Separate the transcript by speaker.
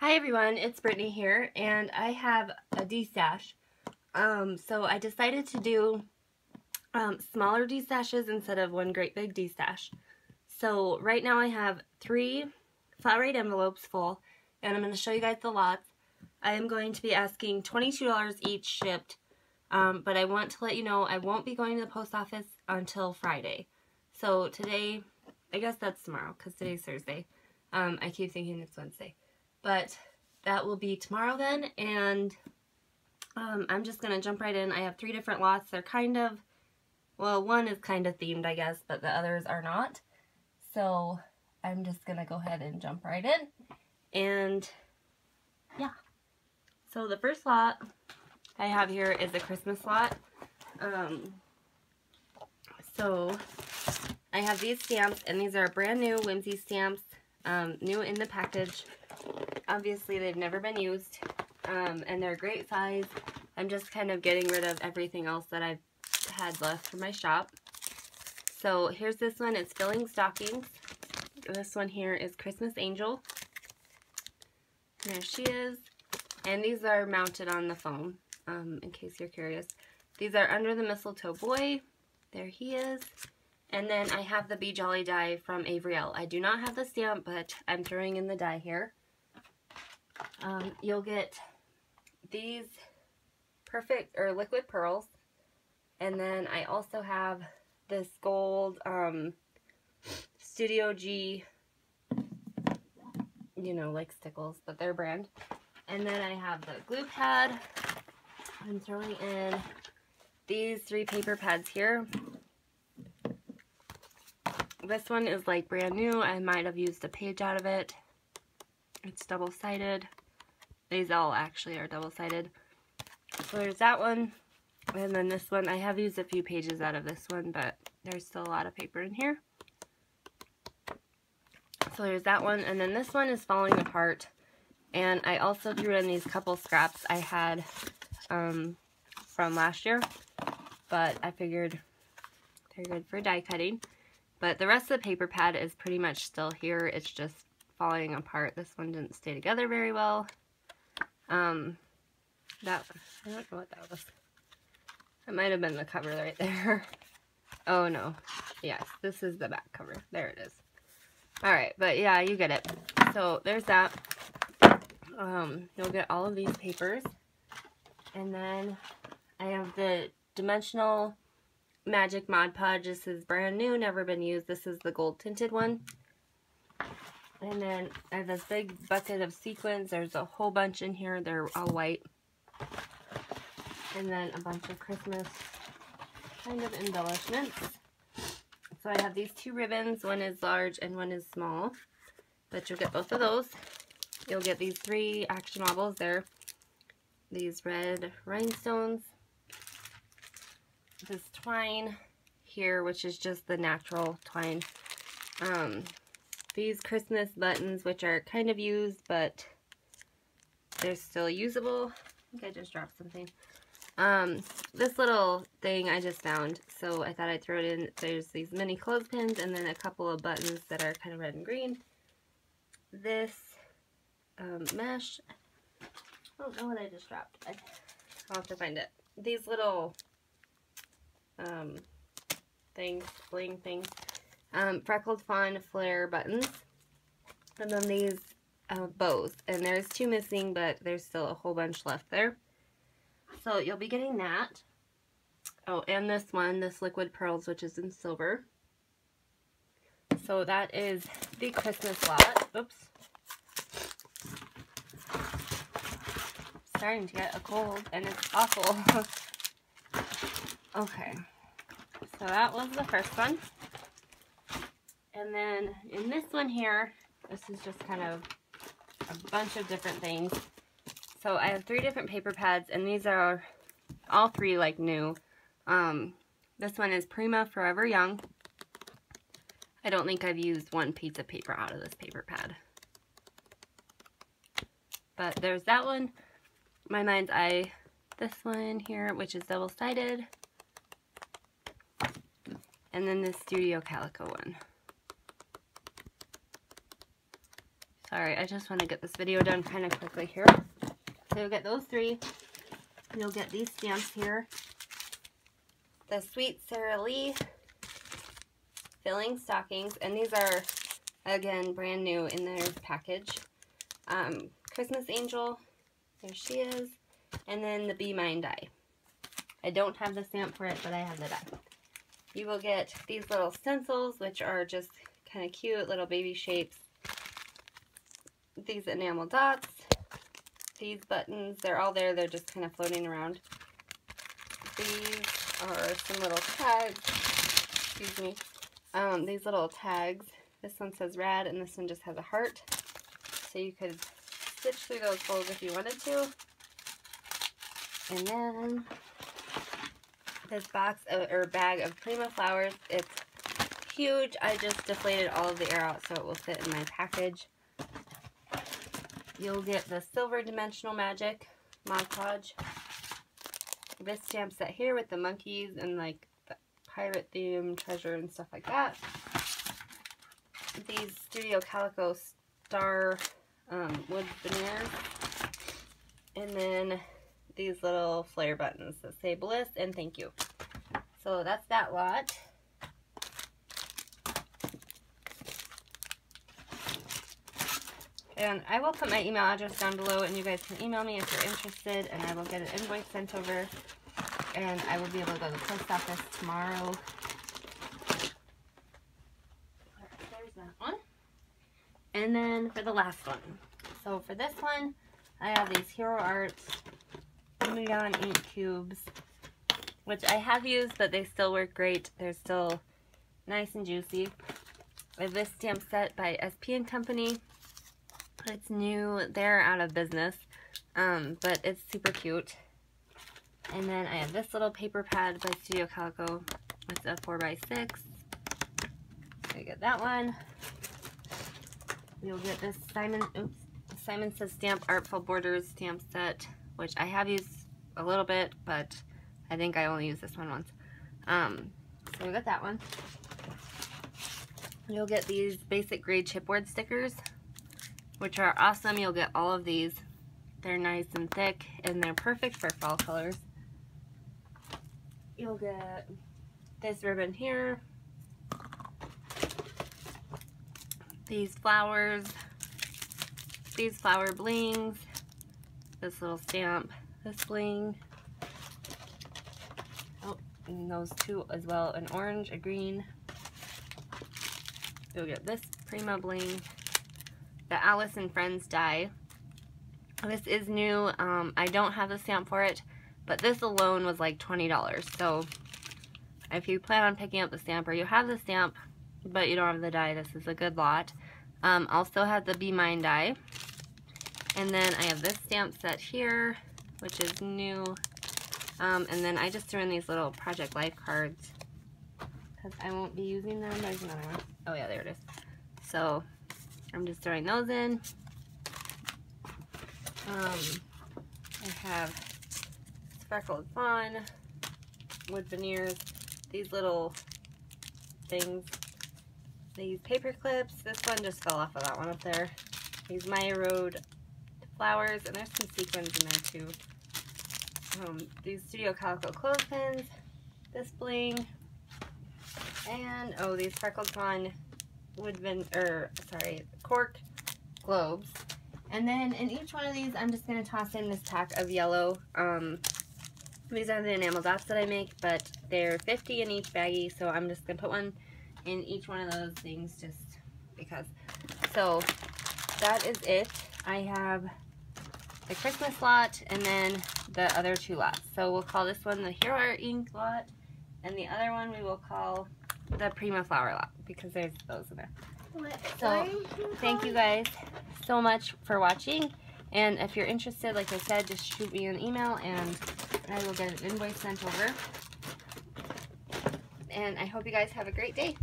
Speaker 1: Hi everyone, it's Brittany here, and I have a destash. So I decided to do smaller destashes instead of one great big destash. So right now I have 3 flat rate envelopes full, and I'm going to show you guys the lots. I am going to be asking $22 each shipped, but I want to let you know I won't be going to the post office until Friday. So today, I guess that's tomorrow because today's Thursday. I keep thinking it's Wednesday. But that will be tomorrow then, and I'm just going to jump right in. I have 3 different lots. They're kind of, well, one is kind of themed, I guess, but the others are not. So I'm just going to go ahead and jump right in. And yeah. So the first lot I have here is a Christmas lot. So I have these stamps, and these are brand new Whimsy stamps, new in the package. Obviously they've never been used, and they're a great size. I'm just kind of getting rid of everything else that I've had left from my shop. So here's this one, it's filling stockings. This one here is Christmas Angel. There she is. And these are mounted on the phone, in case you're curious. These are Under the Mistletoe Boy. There he is. And then I have the Be Jolly die from Avriel. I do not have the stamp, but I'm throwing in the die here. You'll get these perfect or liquid pearls, and then I also have this gold Studio G, you know, like stickles, but their brand. And then I have the glue pad. I'm throwing in these 3 paper pads here. This one is like brand new. I might have used a page out of it. It's double-sided. These all actually are double-sided. So there's that one. And then this one, I have used a few pages out of this one, but there's still a lot of paper in here. So there's that one. And then this one is falling apart. And I also threw in these couple scraps I had from last year. But I figured they're good for die cutting. But the rest of the paper pad is pretty much still here. It's just falling apart. This one didn't stay together very well. I don't know what that was. That might have been the cover right there. Oh no. Yes, this is the back cover. There it is. Alright, but yeah, you get it. So there's that. You'll get all of these papers. And then I have the Dimensional Magic Mod Podge. This is brand new, never been used. This is the gold tinted one. And then I have this big bucket of sequins. There's a whole bunch in here. They're all white. And then a bunch of Christmas kind of embellishments. So I have these 2 ribbons. One is large and one is small. But you'll get both of those. You'll get these 3 action wobbles there. These red rhinestones. This twine here, which is just the natural twine. These Christmas buttons, which are kind of used, but they're still usable. I think I just dropped something. This little thing I just found, so I thought I'd throw it in. There's these mini clothespins and then a couple of buttons that are kind of red and green. This mesh. I don't know what I just dropped. I'll have to find it. These little things, bling things. Freckled Fawn flare buttons, and then these bows, and there's 2 missing, but there's still a whole bunch left there. So you'll be getting that. Oh, and this one, this liquid pearls, which is in silver. So that is the Christmas lot. Oops. Starting to get a cold, and it's awful. Okay. So that was the first one. And then in this one here, this is just kind of a bunch of different things. So I have 3 different paper pads, and these are all 3 like new. This one is Prima Forever Young. I don't think I've used one piece of paper out of this paper pad. But there's that one. My Mind's Eye, this one here, which is double-sided. And then this Studio Calico one. Sorry, I just want to get this video done kind of quickly here. So you'll get those 3. You'll get these stamps here. The Sweet Sara Lee filling stockings, and these are, again, brand new in their package. Christmas Angel, there she is, and then the Be Mine die. I don't have the stamp for it, but I have the die. You will get these little stencils, which are just kind of cute little baby shapes. These enamel dots, these buttons, they're all there, they're just kind of floating around. These are some little tags, excuse me, these little tags. This one says rad and this one just has a heart. So you could stitch through those holes if you wanted to. And then this box or bag of Prima flowers, it's huge. I just deflated all of the air out so it will fit in my package. You'll get the Silver Dimensional Magic Mod Podge. This stamp set here with the monkeys and like the pirate theme, treasure and stuff like that. These Studio Calico Star wood veneers. And then these little flare buttons that say bliss and thank you. So that's that lot. And I will put my email address down below and you guys can email me if you're interested and I will get an invoice sent over and I will be able to go to the post office tomorrow. There's that one. And then for the last one. So for this one, I have these Hero Arts Neon ink cubes, which I have used, but they still work great. They're still nice and juicy. I have this stamp set by SP & Company. It's new. They're out of business, but it's super cute. And then I have this little paper pad by Studio Calico. It's a 4x6. I get that one. You'll get this Simon Says Stamp Artful Borders stamp set, which I have used a little bit, but I think I only used this one once. So you got that one. You'll get these basic grade chipboard stickers, which are awesome. You'll get all of these. They're nice and thick, and they're perfect for fall colors. You'll get this ribbon here, these flowers, these flower blings, this little stamp, this bling, oh, and those two as well, an orange, a green. You'll get this Prima bling, the Alice and Friends die. This is new. I don't have the stamp for it, but this alone was like $20. So if you plan on picking up the stamp or you have the stamp but you don't have the die, this is a good lot. Also have the Be Mine die. And then I have this stamp set here, which is new. And then I just threw in these little Project Life cards because I won't be using them. There's another one. Oh yeah, there it is. So I'm just throwing those in. I have Speckled Fawn, wood veneers, these little things, these paper clips. This one just fell off of that one up there. These Maya Road flowers, and there's some sequins in there too. These Studio Calico clothespins, this bling, and oh, these Speckled Fawn cork globes. And then in each one of these, I'm just going to toss in this pack of yellow. These are the enamel dots that I make, but they're 50 in each baggie, so I'm just going to put one in each one of those things just because. So that is it. I have the Christmas lot and then the other two lots. So we'll call this one the Hero Art Ink lot, and the other one we will call the Prima Flower lot because there's those in there. So thank you guys so much for watching, and if you're interested, like I said, just shoot me an email and I will get an invoice sent over. And I hope you guys have a great day.